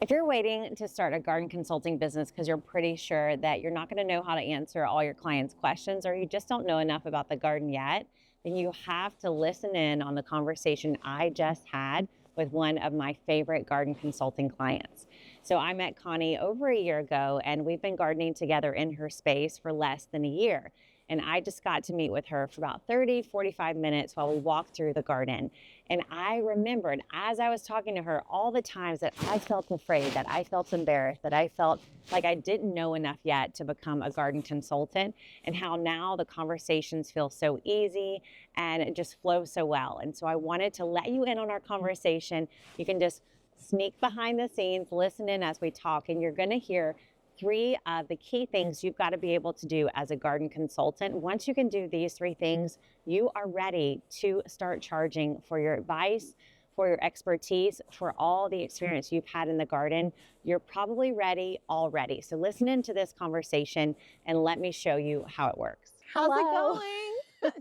If you're waiting to start a garden consulting business because you're pretty sure that you're not going to know how to answer all your clients' questions, or you just don't know enough about the garden yet, then you have to listen in on the conversation I just had with one of my favorite garden consulting clients. So I met Connie over a year ago, and we've been gardening together in her space for less than a year. And I just got to meet with her for about 30-45 minutes while we walked through the garden. And I remembered, as I was talking to her, all the times that I felt afraid, that I felt embarrassed, that I felt like I didn't know enough yet to become a garden consultant, and how now the conversations feel so easy and it just flows so well. And so I wanted to let you in on our conversation. You can just sneak behind the scenes, listen in as we talk, and you're going to hear 3 of the key things you've got to be able to do as a garden consultant. Once you can do these 3 things, you are ready to start charging for your advice, for your expertise, for all the experience you've had in the garden. You're probably ready already. So listen into this conversation and let me show you how it works. How's it going?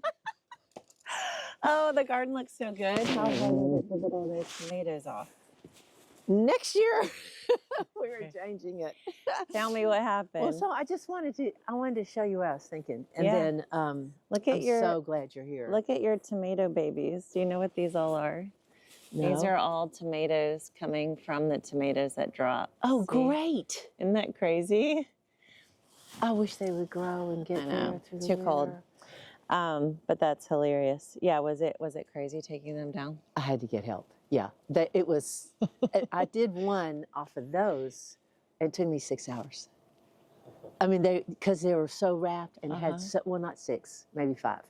Oh, the garden looks so good. How hard is it to get all those tomatoes off? Next year, we were changing it. Tell me what happened. Well, so I wanted to show you what I was thinking. And then I'm so glad you're here. Look at your tomato babies. Do you know what these all are? No. These are all tomatoes coming from the tomatoes that drop. Oh, See? great. Isn't that crazy? I wish they would grow and get there through the Too winter. cold. But that's hilarious. Yeah, was it crazy taking them down? I had to get help. Yeah, it was. I did one off of those. It took me 6 hours. I mean, because they were so wrapped and had well, not 6, maybe 5,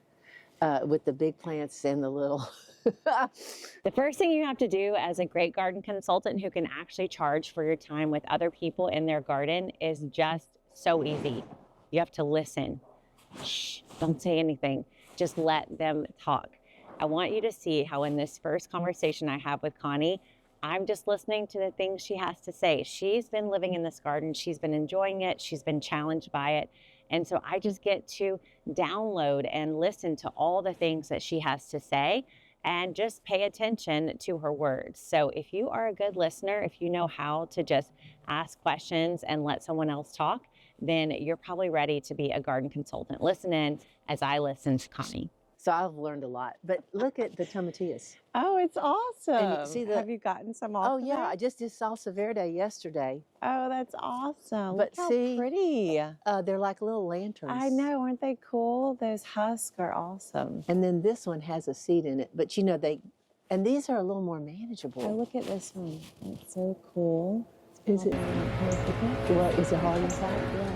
with the big plants and the little. The first thing you have to do as a great garden consultant who can actually charge for your time with other people in their garden is just so easy. You have to listen. Shh, don't say anything. Just let them talk. I want you to see how in this first conversation I have with Connie, I'm just listening to the things she has to say. She's been living in this garden. She's been enjoying it. She's been challenged by it. And so I just get to download and listen to all the things that she has to say and just pay attention to her words. So if you are a good listener, if you know how to just ask questions and let someone else talk, then you're probably ready to be a garden consultant. Listen in as I listen to Connie. So I've learned a lot. But look at the tomatillas. Oh, it's awesome. And see Have you gotten some off? Oh, yeah. I just did salsa verde yesterday. Oh, that's awesome. But Look how see, pretty. They're like little lanterns. I know. Aren't they cool? Those husks are awesome. And then this one has a seed in it. But, you know, and these are a little more manageable. Oh, look at this one. It's so cool. Is it? What, is it hard inside? Yeah.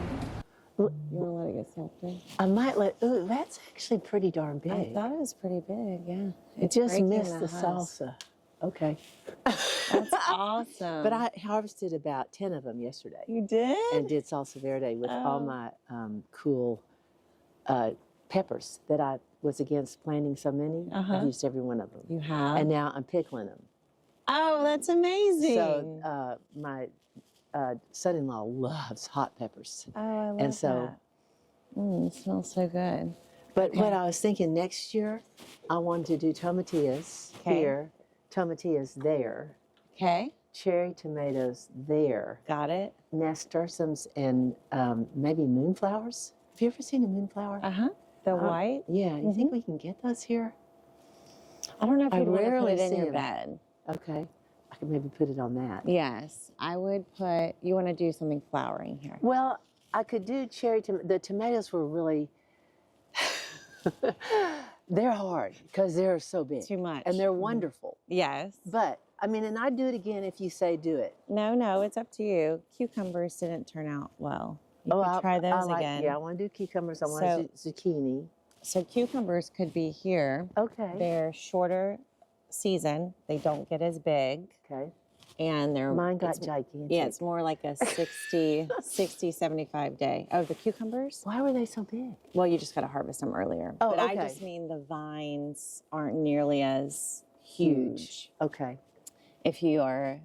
You want to let it get softer? I might ooh, that's actually pretty darn big. I thought it was pretty big, yeah. It just missed the salsa. Okay. That's awesome. But I harvested about 10 of them yesterday. You did? And did salsa verde with all my cool peppers that I was against planting so many. I've used every one of them. You have? And now I'm pickling them. Oh, that's amazing. So my son-in-law loves hot peppers. Oh, I love and so, that. It smells so good. But what I was thinking next year, I wanted to do tomatillas here, tomatillas there. Okay. Cherry tomatoes there. Got it. Nasturtiums and maybe moonflowers. Have you ever seen a moonflower? The white? Yeah. You think we can get those here? I don't know if I you'd want to rarely put it in see your 'em. bed. Okay. I could maybe put it on that. Yes. I would put, you want to do something flowering here. Well, I could do the tomatoes were really, they're hard because they're so big. Too much. And they're wonderful. Yes. But, I mean, and I'd do it again if you say do it. No, it's up to you. Cucumbers didn't turn out well. You could try those again. Yeah, I want to do cucumbers. I want to do zucchini. So cucumbers could be here. Okay. They're shorter season. They don't get as big. Okay. And they're... Mine got gigantic. Yeah, it's more like a 60, 75 day. Oh, the cucumbers? Why were they so big? Well, you just got to harvest them earlier. Oh, but okay. I just mean the vines aren't nearly as huge. Okay. If you are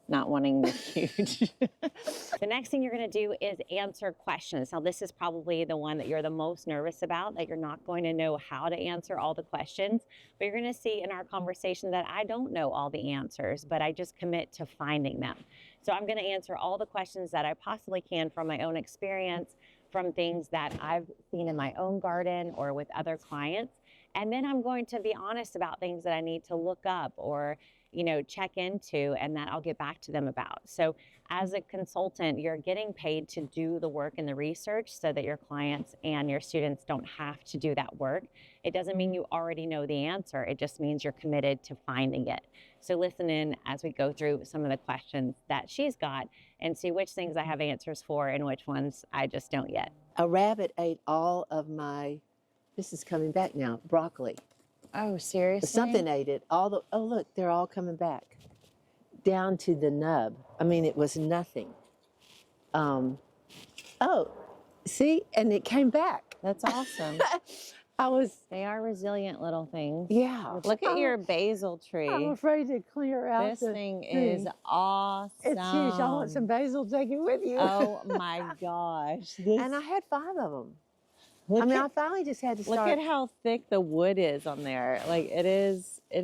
not wanting the huge. The next thing you're going to do is answer questions. Now, this is probably the one that you're the most nervous about, that you're not going to know how to answer all the questions. But you're going to see in our conversation that I don't know all the answers, but I just commit to finding them. So I'm going to answer all the questions that I possibly can from my own experience, from things that I've seen in my own garden or with other clients. And then I'm going to be honest about things that I need to look up or check into, and that I'll get back to them about. So as a consultant, you're getting paid to do the work and the research so that your clients and your students don't have to do that work. It doesn't mean you already know the answer. It just means you're committed to finding it. So listen in as we go through some of the questions that she's got and see which things I have answers for and which ones I just don't yet. A rabbit ate all of my, this is coming back now, broccoli. Oh, seriously? Something ate it. Oh, look, they're all coming back. Down to the nub. I mean, it was nothing. Oh, see? And it came back. That's awesome. They are resilient little things. Yeah. Look at your basil tree. I'm afraid to clear out This thing is awesome. It's huge. I want some basil. Take it with you. Oh my gosh. And I had 5 of them. I finally just had to start. Look at how thick the wood is on there. Like it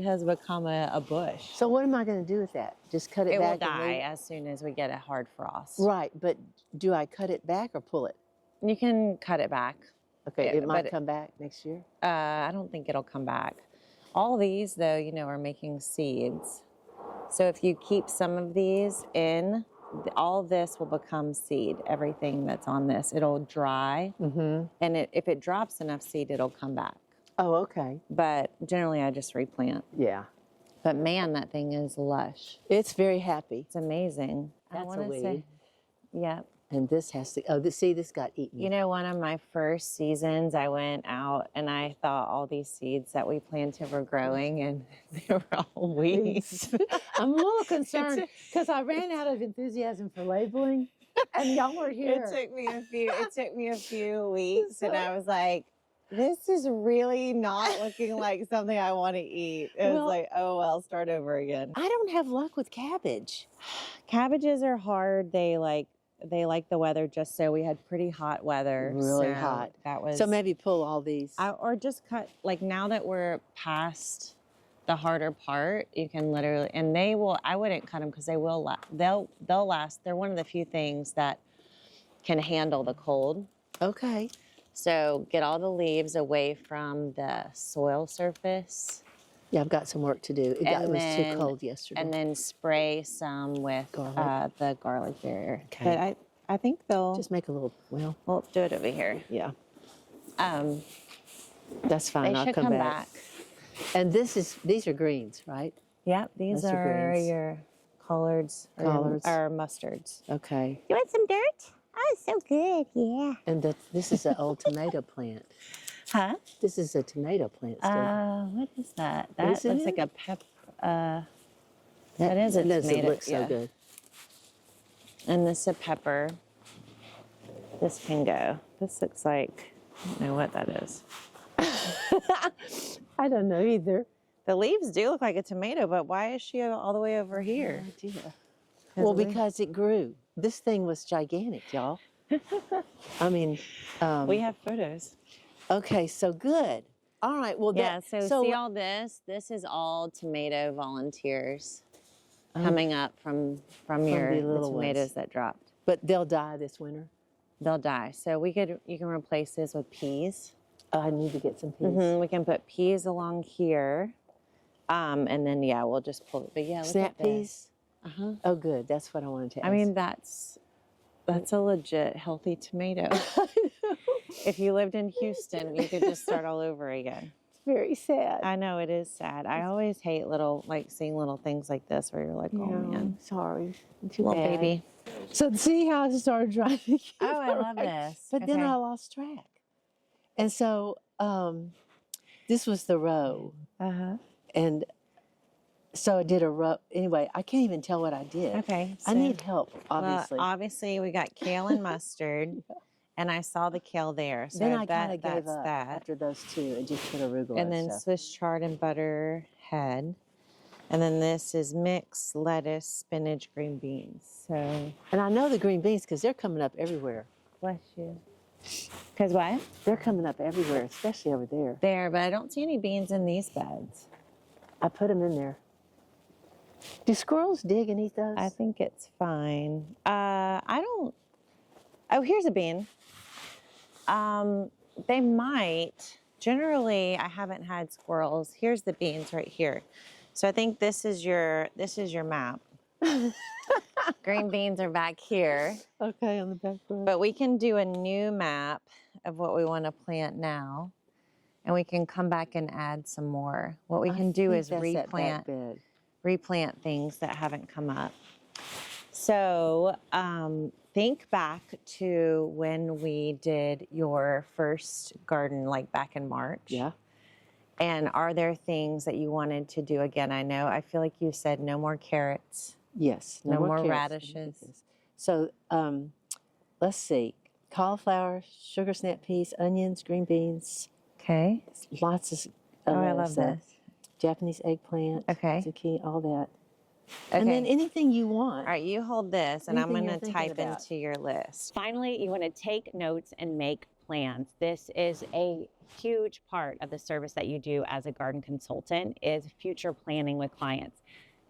has become a bush. So what am I going to do with that? Just cut it back? It will die as soon as we get a hard frost. Right, but do I cut it back or pull it? You can cut it back. Okay, it might come back next year? I don't think it'll come back. All these, though, are making seeds. So if you keep some of these in, all this will become seed. Everything that's on this, it'll dry, and if it drops enough seed, it'll come back. Oh, okay. But generally, I just replant. Yeah. But man, that thing is lush. It's very happy. It's amazing. That's a weed. Yeah. And this has to, oh, this got eaten. One of my first seasons, I went out and I thought all these seeds that we planted were growing, and they were all weeds. I'm a little concerned because I ran out of enthusiasm for labeling, and y'all were here. It took me a few weeks, and I was like, this is really not looking like something I want to eat. It was like, oh, well, start over again. I don't have luck with cabbage. Cabbages are hard. They like the weather just so. We had pretty hot weather. Really hot. That was. So maybe pull all these. Or just cut, like now that we're past the harder part, you can literally, and I wouldn't cut them because they'll last. They're one of the few things that can handle the cold. Okay. So get all the leaves away from the soil surface. Yeah, I've got some work to do. It was too cold yesterday. And then spray some with the garlic barrier. Okay. But I think they'll just make a little, we'll do it over here. Yeah. That's fine. They I'll should come come back. back. And these are greens, right? Yep, these Those are are greens. your collards. Collards. Or mustards. Okay. You want some dirt? Oh, so good, yeah. And this is an old tomato plant. Huh? This is a tomato plant still. What is that? That Isn't looks it? like a that is a doesn't tomato. look so good. And this is a pepper. This can go. This looks like, I don't know what that is. I don't know either. The leaves do look like a tomato, but why is she all the way over here? No idea. Well, because it grew. This thing was gigantic, y'all. I mean, we have photos. Okay, so good. All right. Well, yeah. So see all this? This is all tomato volunteers coming up from your the little tomatoes ones. that dropped. But they'll die this winter. They'll die. So you can replace this with peas. I need to get some peas. We can put peas along here, and then we'll just pull it. But yeah, look Snap at this. peas. Oh, good. That's what I wanted to ask. I mean, that's a legit healthy tomato. If you lived in Houston, you could just start all over again. It's very sad. I know, it is sad. I always hate seeing little things like this where you're like, oh man, sorry, too little bad. baby. So see how I started driving. Oh, I love this. But then I lost track, and so this was the row, and so I did a row. Anyway, I can't even tell what I did. Okay, I need help, well, obviously. obviously, we got kale and mustard. And I saw the kale there, so then I I kind of bet gave that's up after those two and just put arugula. And then stuff. Swiss chard and butter head. And then this is mixed lettuce, spinach, green beans. So, And I know the green beans because they're coming up everywhere. bless you. Because what? They're coming up everywhere, especially over there. There, but I don't see any beans in these beds. I put them in there. Do squirrels dig and eat those? I think it's fine. I don't. Oh, here's a bean. They might. Generally, I haven't had squirrels. Here's the beans right here. So I think this is your map. Green beans are back here. Okay, on the back row. But we can do a new map of what we want to plant now. And we can come back and add some more. What we can do is replant things that haven't come up. So think back to when we did your first garden, like back in March. Yeah. And are there things that you wanted to do again? I feel like you said no more carrots. Yes. No more carrots. radishes. So let's see. Cauliflower, sugar snap peas, onions, green beans. Okay. Lots of I love this. Japanese eggplant, Okay. zucchini, all that. Okay. And then anything you want. All right, you hold this, and I'm Anything going you're to thinking type about. into your list. Finally, you want to take notes and make plans. This is a huge part of the service that you do as a garden consultant is future planning with clients.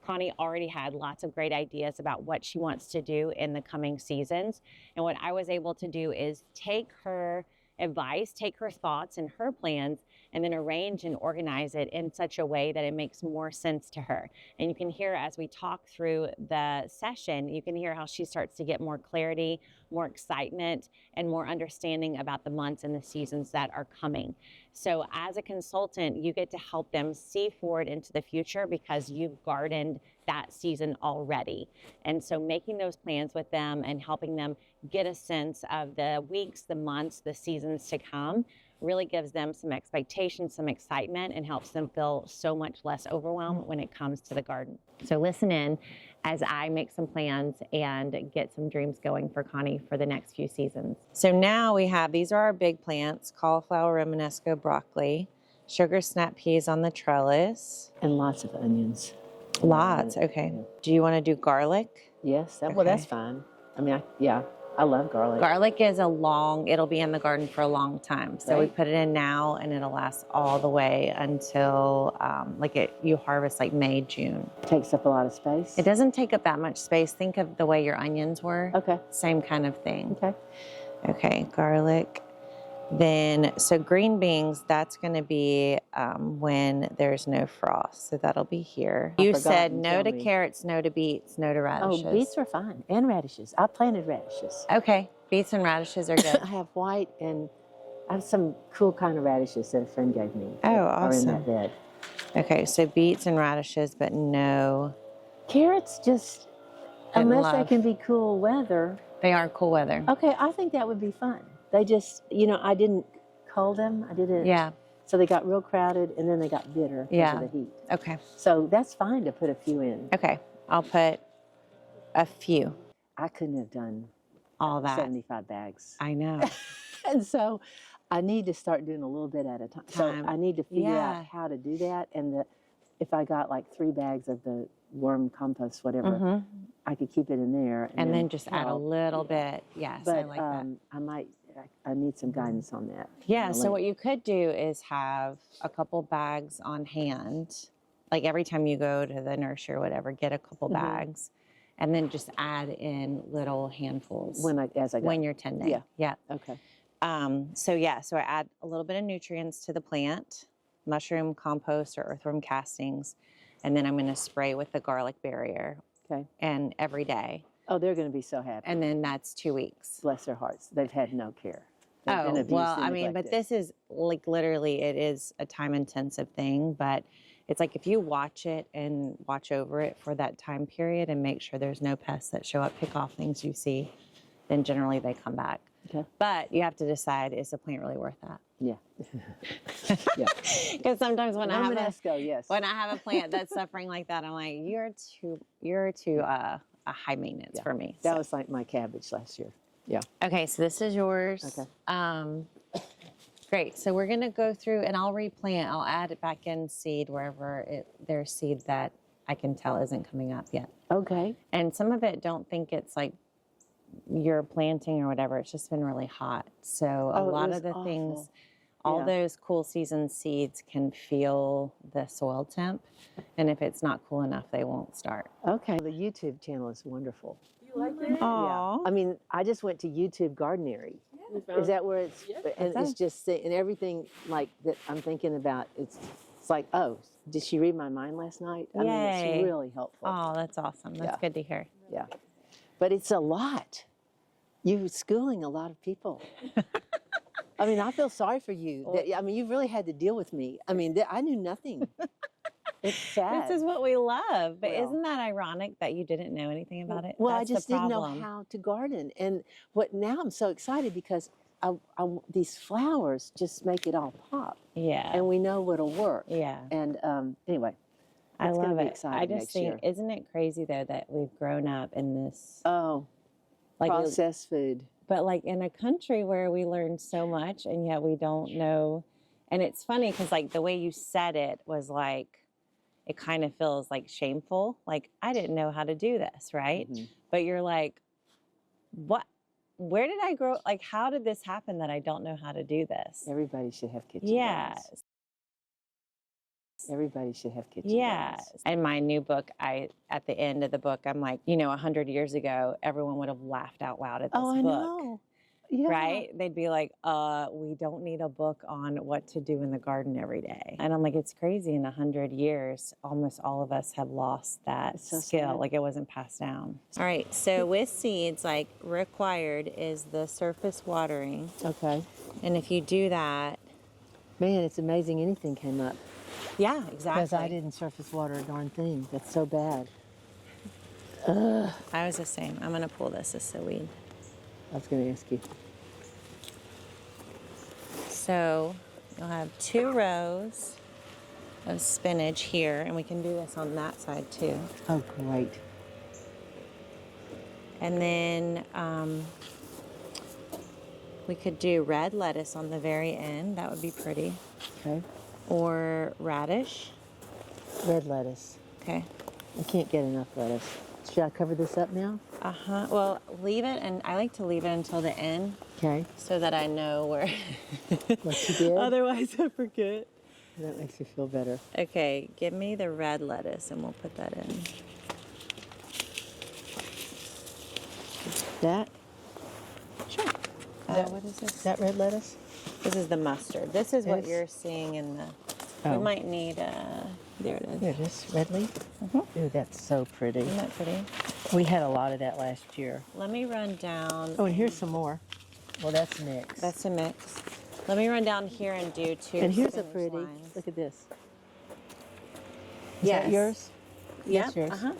Connie already had lots of great ideas about what she wants to do in the coming seasons. And what I was able to do is take her advice, take her thoughts and her plans, and then arrange and organize it in such a way that it makes more sense to her. And you can hear as we talk through the session, you can hear how she starts to get more clarity, more excitement, and more understanding about the months and the seasons that are coming. So as a consultant, you get to help them see forward into the future because you've gardened that season already. And so making those plans with them and helping them get a sense of the weeks, the months, the seasons to come really gives them some expectation, some excitement, and helps them feel so much less overwhelmed when it comes to the garden. So listen in as I make some plans and get some dreams going for Connie for the next few seasons. So now we have, these are our big plants, cauliflower, romanesco, broccoli, sugar snap peas on the trellis. And lots of onions. Lots, okay. Do you want to do garlic? Yes, well, that's fine. I mean, I love garlic. Garlic is it'll be in the garden for a long time. So we put it in now and it'll last all the way until you harvest like May, June. Takes up a lot of space. It doesn't take up that much space. Think of the way your onions were. Okay. Same kind of thing. Okay. Okay, garlic. Then, so green beans, that's going to be when there's no frost. So that'll be here. You said no to carrots, no to beets, no to radishes. Oh, beets are fine. And radishes. I planted radishes. Okay, beets and radishes are good. I have white and I have some cool kind of radishes that a friend gave me. Oh, Are in awesome. that bed. Okay, so beets and radishes, but no. Carrots just, unless they can be cool weather. They are cool weather. Okay, I think that would be fun. They just, I didn't cull them. I didn't. Yeah. So they got real crowded and then they got bitter because of the heat. Okay. So that's fine to put a few in. Okay, I'll put a few. I couldn't have done all that. 75 bags. I know. And so I need to start doing a little bit at a time. So I need to figure out how to do that. And if I got like 3 bags of the worm compost, whatever, I could keep it in there. And then just add a little bit. Yes, but, I like that. I need some guidance on that. Yeah, so what you could do is have a couple bags on hand. Like every time you go to the nursery or whatever, get a couple bags and then just add in little handfuls. When you're tending. Yeah. Yeah. Okay. So I add a little bit of nutrients to the plant, mushroom compost or earthworm castings, and then I'm going to spray with the garlic barrier. Okay. And every day. Oh, they're going to be so happy. And then that's 2 weeks. Bless their hearts. They've had no care. But this is like literally, it is a time intensive thing, but it's like if you watch it and watch over it for that time period and make sure there's no pests that show up, pick off things you see, then generally they come back. Okay. But you have to decide, is the plant really worth that? Yeah. Yeah. Because sometimes when I have a plant that's suffering like that, I'm like, you're too high maintenance for me. That was like my cabbage last year. Yeah. Okay, so this is yours. Okay. Great. So we're going to go through and I'll replant. I'll add it back in seed wherever there's seed that I can tell isn't coming up yet. Okay. And some of it, don't think it's like you're planting or whatever. It's just been really hot. So a Oh, it lot was of the awful. things, all Yeah. those cool season seeds can feel the soil temp. And if it's not cool enough, they won't start. Okay. The YouTube channel is wonderful. You like it? Aww. I mean, I just went to YouTube Gardenary. Is that where it's? And That's it's just and everything like that I'm thinking about. It's like, oh, did she read my mind last night? I mean, Yay. it's really helpful. Oh, that's awesome. That's Yeah. good to hear. Yeah, but it's a lot. You're schooling a lot of people. I mean, I feel sorry for you. I mean, you really had to deal with me. I mean, I knew nothing. It's sad. This is what we love. But Well. isn't that ironic that you didn't know anything about it? Well, That's I just the didn't know problem. how to garden, and now I'm so excited because these flowers just make it all pop, Yeah. and we know what'll work. Yeah. And anyway, I it's gonna love be it. exciting I just next think, year. isn't it crazy though that we've grown up in this, Oh, like, processed food. but like in a country where we learn so much and yet we don't know. And it's funny because like the way you said it was like, it kind of feels like shameful. Like, I didn't know how to do this, right? Mhm. But you're like, what? Where did I grow? Like, how did this happen that I don't know how to do this? Everybody should have kitchen Yeah. gardens. Everybody should have kitchen Yeah. gardens. And my new book, at the end of the book, I'm like, 100 years ago, everyone would have laughed out loud at this Oh, I book. know. Yeah. Right? They'd be like, we don't need a book on what to do in the garden every day. And I'm like, it's crazy. In 100 years, almost all of us have lost that It's so skill. sad. Like, it wasn't passed down. All right. So with seeds, like, required is the surface watering. Okay. And if you do that, Man, it's amazing anything came up yeah, exactly. because I didn't surface water a darn thing. That's so bad. I was the same. I'm going to pull this. This is so weed. I was going to ask you. So you'll have 2 rows of spinach here, and we can do this on that side too. Oh, great. And then we could do red lettuce on the very end. That would be pretty. Okay. Or radish. Red lettuce. Okay. I can't get enough lettuce. Should I cover this up now? Uh-huh. Well, leave it, and I like to leave it until the end Okay. so that I know where. What you did? Otherwise, I forget. That makes me feel better. Okay, give me the red lettuce, and we'll put that in. That? Sure. What is Is this? that red lettuce? This is the mustard. This is what It's- you're seeing in the. Oh. We might need there it is. There it is. Red leaf? Ooh, that's so pretty. Isn't that pretty? We had a lot of that last year. Let me run down. Oh, and here's some more. Well, that's mixed. That's a mix. Let me run down here and do 2. And here's a spinach pretty. lines. Look at this. Is Yes. that yours? Yep. That's yours. Uh-huh.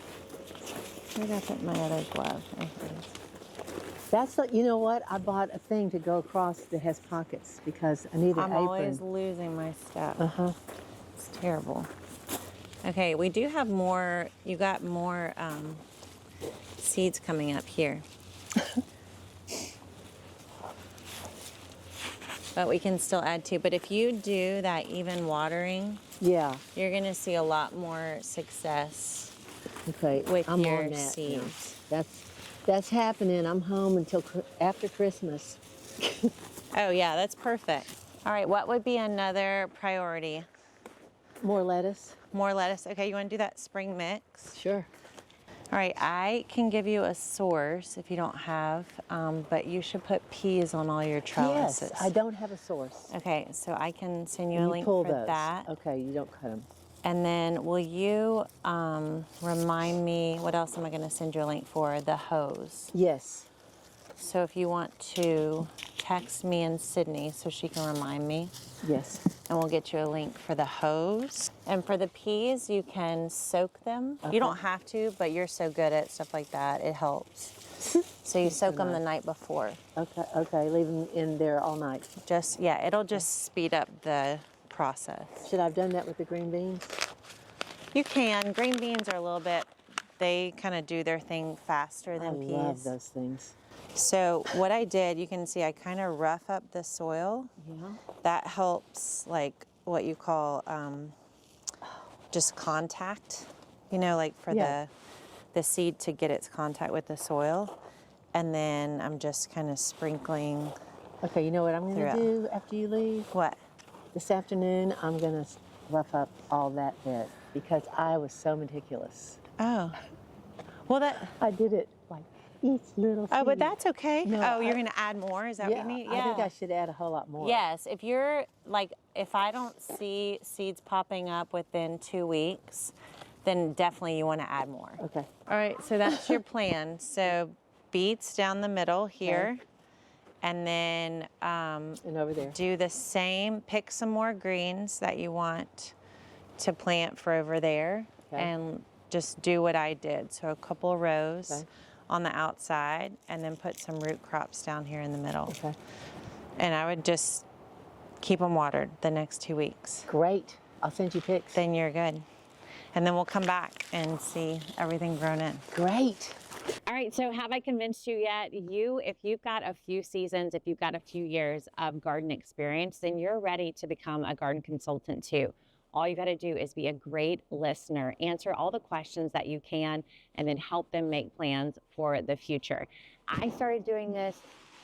Where did I put my other glove? Oh, here it is. That's the, you know what? I bought a thing to go across that has pockets because I need an I'm apron. always losing my stuff. Uh-huh. It's terrible. Okay, we do have more. You got more seeds coming up here. But we can still add to. But if you do that even watering, Yeah. you're going to see a lot more success Okay. with I'm your on that now. seeds. That's happening. I'm home until after Christmas. Oh, yeah, that's perfect. All right, what would be another priority? More lettuce? More lettuce. Okay, you want to do that spring mix? Sure. All right, I can give you a source if you don't have, but you should put peas on all your trellises. Yes, I don't have a source. Okay, so I can send you a You link pull for those. that. Okay, you don't cut them. And then will you remind me, what else am I going to send you a link for? The hose. Yes. So if you want to text me and Sydney so she can remind me, Yes. and we'll get you a link for the hose. And for the peas, you can soak them. You don't have to, but you're so good at stuff like that, it helps. So you soak them the night before. Okay. Okay. Leave them in there all night. Just, yeah, it'll just speed up the process. Should I have done that with the green beans? You can. Green beans are a little bit, they kind of do their thing faster I than peas. love those things. So what I did, you can see I kind of rough up the soil. Yeah. That helps, like what you call just contact. you know, like for Yeah. the seed to get its contact with the soil. And then I'm just kind of sprinkling. Okay, you know what I'm going to Throughout. do after you leave? What? This afternoon, I'm going to rough up all that bed because I was so meticulous. Oh. Well, that. I did it like each little seed. Oh, but that's okay. No, you're going to add more? Is that yeah, what you need? I think I should add a whole lot more. Yes. If you're like, if I don't see seeds popping up within 2 weeks, then definitely you want to add more. Okay. All right. So that's your plan. So beets down the middle here. Okay. And then And over there. do the same, pick some more greens that you want to plant for over there, Okay. and just do what I did. So a couple of rows Okay. on the outside, and then put some root crops down here in the middle. Okay. And I would just keep them watered the next 2 weeks. Great. I'll send you pics. Then you're good. And then we'll come back and see everything grown in. Great. All right, so have I convinced you yet? If you've got a few seasons, if you've got a few years of garden experience, then you're ready to become a garden consultant too. All you got to do is be a great listener, answer all the questions that you can, and then help them make plans for the future. I started doing this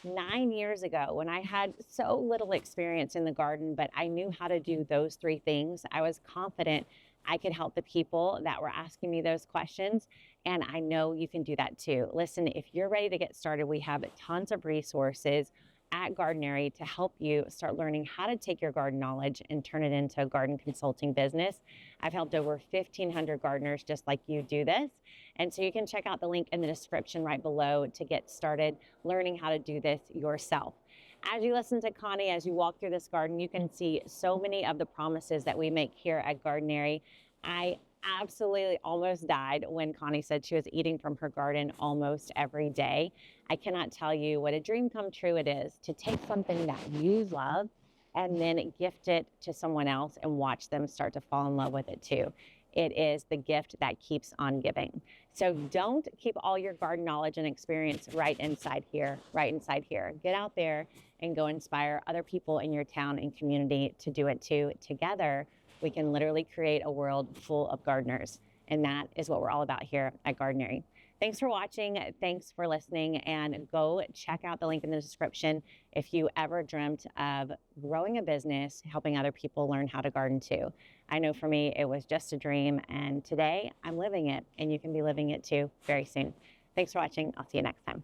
9 years ago when I had so little experience in the garden, but I knew how to do those 3 things. I was confident I could help the people that were asking me those questions. And I know you can do that too. Listen, if you're ready to get started, we have tons of resources at Gardenary to help you start learning how to take your garden knowledge and turn it into a garden consulting business. I've helped over 1,500 gardeners just like you do this. And so you can check out the link in the description right below to get started learning how to do this yourself. As you listen to Connie, as you walk through this garden, you can see so many of the promises that we make here at Gardenary. I absolutely almost died when Connie said she was eating from her garden almost every day. I cannot tell you what a dream come true it is to take something that you love and then gift it to someone else and watch them start to fall in love with it too. It is the gift that keeps on giving. So don't keep all your garden knowledge and experience right inside here. Get out there and go inspire other people in your town and community to do it too. Together, we can literally create a world full of gardeners. And that is what we're all about here at Gardenary. Thanks for watching. Thanks for listening. And go check out the link in the description if you ever dreamt of growing a business, helping other people learn how to garden too. I know for me, it was just a dream. And today I'm living it, and you can be living it too very soon. Thanks for watching. I'll see you next time.